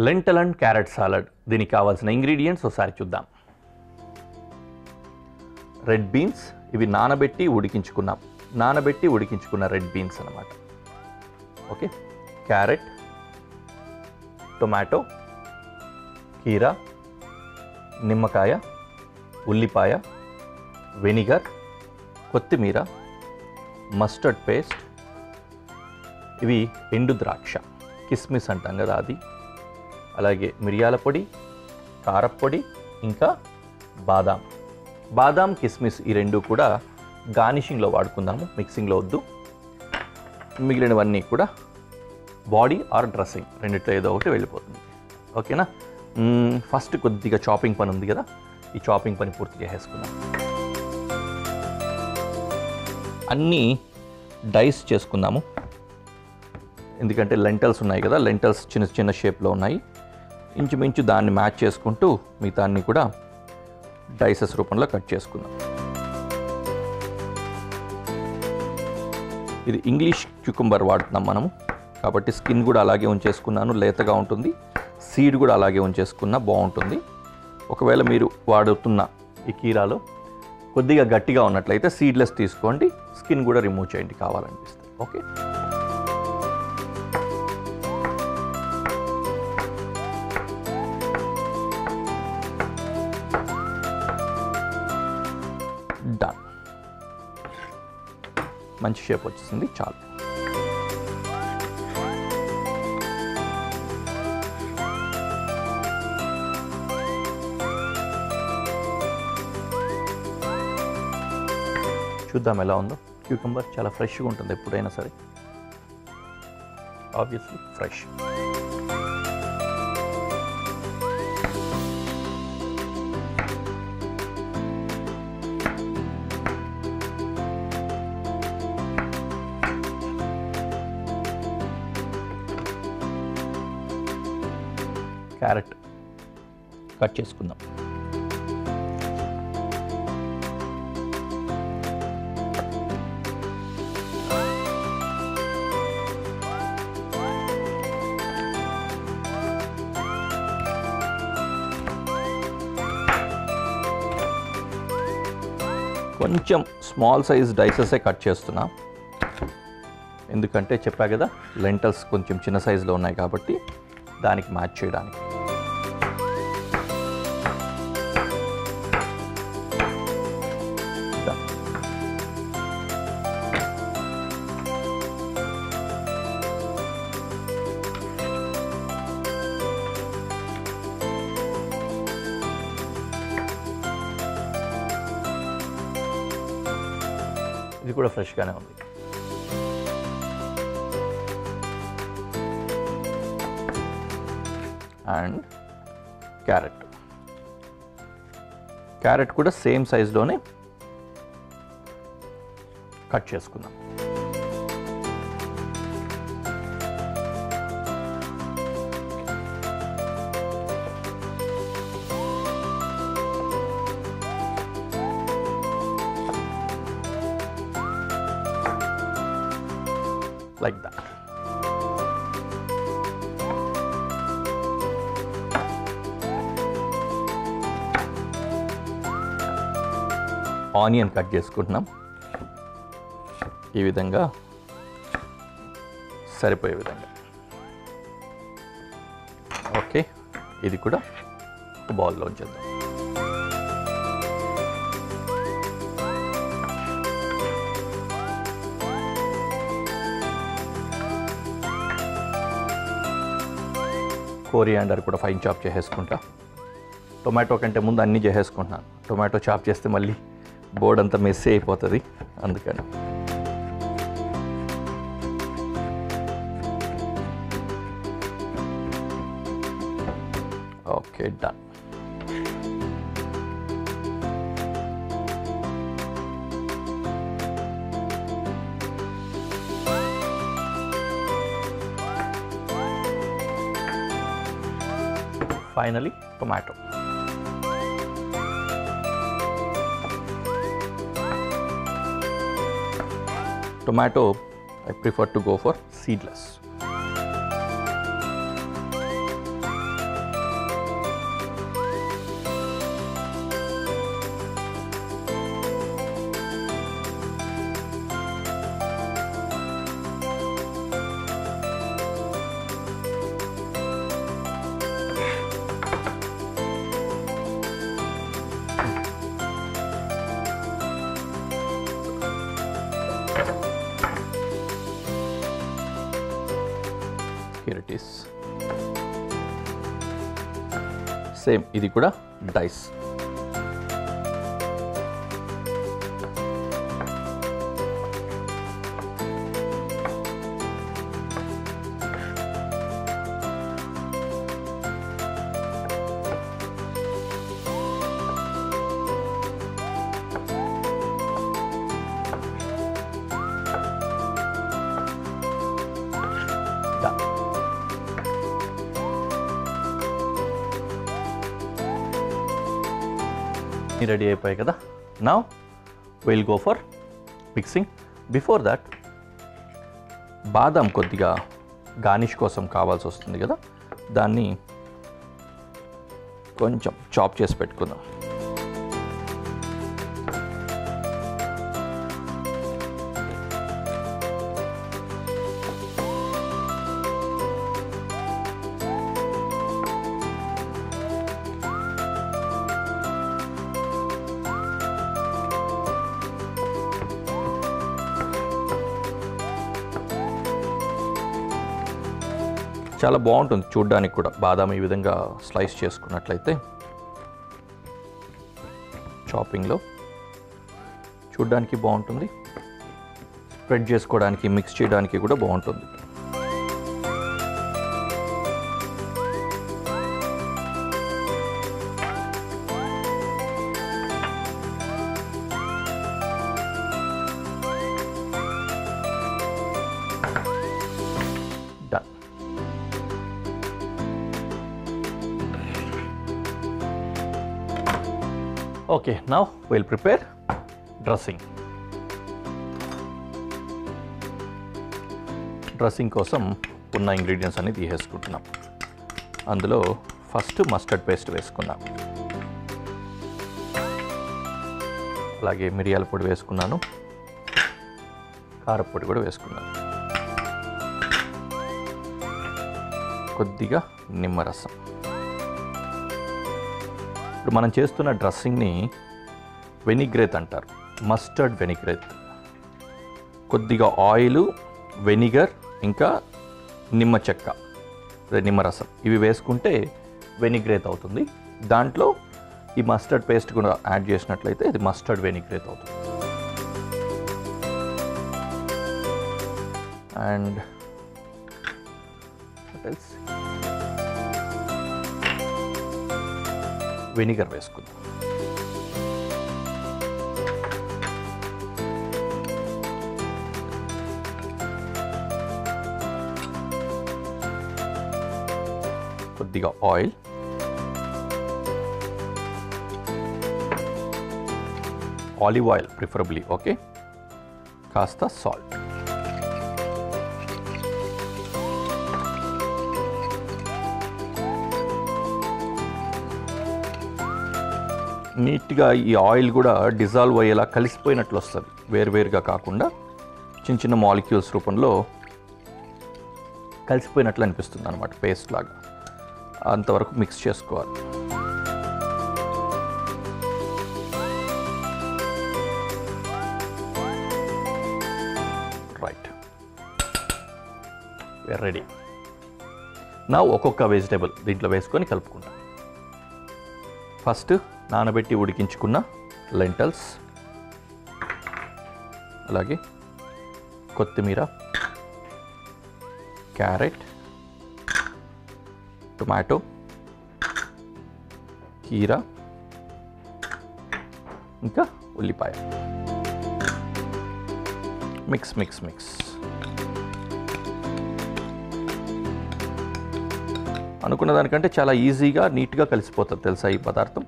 Lintel and carrot salad. దీనికి కావాల్సిన ingredients ఒకసారి చూద్దాం. రెడ్ బీన్స్, ఇవి నానబెట్టి ఉడికించుకున్న రెడ్ బీన్స్ అన్నమాట. ఓకే. క్యారెట్, టొమాటో, కీరా, నిమ్మకాయ, ఉల్లిపాయ, వెనిగర్, కొత్తిమీర, మస్టర్డ్ పేస్ట్, ఇవి ఎండు ద్రాక్ష, కిస్మిస్ అంటాం కదా అది, అలాగే మిరియాల పొడి, కారప్పొడి, ఇంకా బాదాం కిస్మిస్, ఈ రెండు కూడా గార్నిషింగ్లో వాడుకుందాము, మిక్సింగ్లో వద్దు. మిగిలినవన్నీ కూడా బాడీ ఆర్ డ్రెస్సింగ్ రెండిట్లో ఏదో ఒకటి వెళ్ళిపోతుంది. ఓకేనా. ఫస్ట్ కొద్దిగా చాపింగ్ పని ఉంది కదా, ఈ చాపింగ్ పని పూర్తి చేసేసుకుందాం. అన్నీ డైస్ చేసుకుందాము, ఎందుకంటే లెంటల్స్ ఉన్నాయి కదా, లెంటల్స్ చిన్న చిన్న షేప్లో ఉన్నాయి. ఇంచుమించు దాన్ని మ్యాచ్ చేసుకుంటూ మిగతా అన్ని కూడా డైసెస్ రూపంలో కట్ చేసుకుందాం. ఇది ఇంగ్లీష్ క్యూకంబర్ వాడుతున్నాం మనము, కాబట్టి స్కిన్ కూడా అలాగే ఉంచేసుకున్నాను, లేతగా ఉంటుంది. సీడ్ కూడా అలాగే ఉంచేసుకున్నా బాగుంటుంది. ఒకవేళ మీరు వాడుతున్న ఈ కీరాలో కొద్దిగా గట్టిగా ఉన్నట్లయితే సీడ్లెస్ తీసుకోండి, స్కిన్ కూడా రిమూవ్ చేయండి కావాలనిపిస్తే. ఓకే. డన్. మంచి షేప్ వచ్చేసింది, చాలు. చూద్దాం ఎలా ఉందో. క్యూకంబర్ చాలా ఫ్రెష్గా ఉంటుంది ఎప్పుడైనా సరే, ఆబ్వియస్లీ ఫ్రెష్. క్యారెట్ కట్ చేసుకుందాం. కొంచెం స్మాల్ సైజ్ డైసెసే కట్ చేస్తున్నా, ఎందుకంటే చెప్పా కదా లెంటల్స్ కొంచెం చిన్న సైజులో ఉన్నాయి కాబట్టి దానికి మ్యాచ్ చేయడానికి. ఇది కూడా ఫ్రెష్గానే ఉంది. అండ్ క్యారెట్ కూడా సేమ్ సైజులోనే కట్ చేసుకుందాం. like that. ఆనియన్ కట్ చేసుకుంటున్నాం ఈ విధంగా సరిపోయే విధంగా. ఓకే, ఇది కూడా ఒక బౌల్లో ఉంచేద్దాం. కోరియాండర్ కూడా ఫైన్ చాప్ చేసేసుకుంటా. టొమాటో కంటే ముందు అన్నీ చేసేసుకుంటున్నాను. టొమాటో చాప్ చేస్తే మళ్ళీ బోర్డ్ అంతా మెస్సీ అయిపోతుంది, అందుకని. Okay, done. Finally, tomato. Tomato, I prefer to go for seedless. Here it is. Same ఇది కూడా డైస్. రెడీ అయిపోయాయి కదా. Now will go for mixing. Before that బాదం కొద్దిగా గార్నిష్ కోసం కావాల్సి వస్తుంది కదా, దాన్ని కొంచెం చాప్ చేసి పెట్టుకుందాం. చాలా బాగుంటుంది చూడ్డానికి కూడా. బాదాం ఈ విధంగా స్లైస్ చేసుకున్నట్లయితే చాపింగ్లో చూడ్డానికి బాగుంటుంది, స్ప్రెడ్ చేసుకోవడానికి, మిక్స్ చేయడానికి కూడా బాగుంటుంది. Okay, now we'll prepare dressing. Dressing కోసం ఉన్న ఇంగ్రీడియంట్స్ అన్ని తీసేసుకుంటున్నాం. అందులో ఫస్ట్ మస్టర్డ్ పేస్ట్ వేసుకున్నాం, అలాగే మిరియాల పొడి వేసుకున్నాను, కారపొడి కూడా వేసుకున్నాను, కొద్దిగా నిమ్మరసం. ఇప్పుడు మనం చేస్తున్న డ్రెస్సింగ్ని వెనిగ్రేట్ అంటారు, మస్టర్డ్ వెనిగ్రేట్. కొద్దిగా ఆయిల్, వెనిగర్, ఇంకా నిమ్మ చెక్క, నిమ్మరసం ఇవి వేసుకుంటే వెనిగ్రేట్ అవుతుంది. దాంట్లో ఈ మస్టర్డ్ పేస్ట్ కూడా యాడ్ చేసినట్లయితే ఇది మస్టర్డ్ వెనిగ్రేట్ అవుతుంది. అండ్ వెనిగర్ వేసుకుందాం. కొద్దిగా oil, olive oil preferably, okay, కాస్త సాల్ట్. నీట్గా ఈ ఆయిల్ కూడా డిజాల్వ్ అయ్యేలా కలిసిపోయినట్లు వస్తుంది, వేరువేరుగా కాకుండా చిన్న చిన్న మాలిక్యూల్స్ రూపంలో కలిసిపోయినట్లు అనిపిస్తుంది అన్నమాట, పేస్ట్ లాగా. అంతవరకు మిక్స్ చేసుకోవాలి. Right, we are ready. నా ఒక్కొక్క వెజిటేబుల్ దీంట్లో వేసుకొని కలుపుకుంటాం. ఫస్ట్ నానబెట్టి ఉడికించుకున్న లెంటల్స్, అలాగే కొత్తిమీర, క్యారెట్, టొమాటో, కీరా, ఇంకా ఉల్లిపాయ. Mix mix mix. అనుకున్న దానికంటే చాలా ఈజీగా నీట్గా కలిసిపోతుంది తెలుసా ఈ పదార్థం.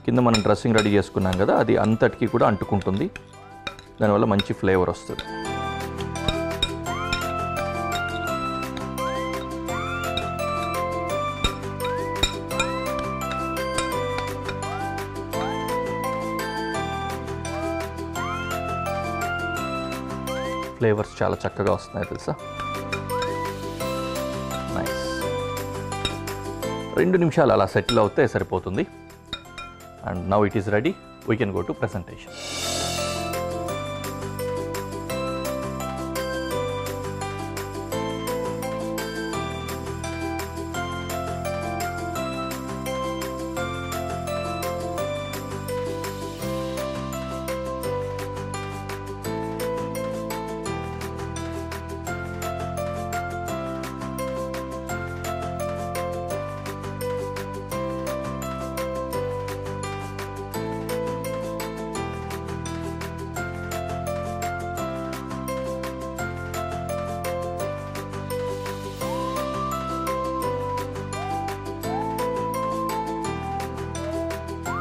కింద మనం డ్రెస్సింగ్ రెడీ చేసుకున్నాం కదా, అది అంతటికి కూడా అంటుకుంటుంది, దానివల్ల మంచి ఫ్లేవర్ వస్తుంది. ఫ్లేవర్స్ చాలా చక్కగా వస్తున్నాయి తెలుసా. నైస్. 2 నిమిషాలు అలా సెటిల్ అవుతే సరిపోతుంది. And now it is ready, we can go to presentation.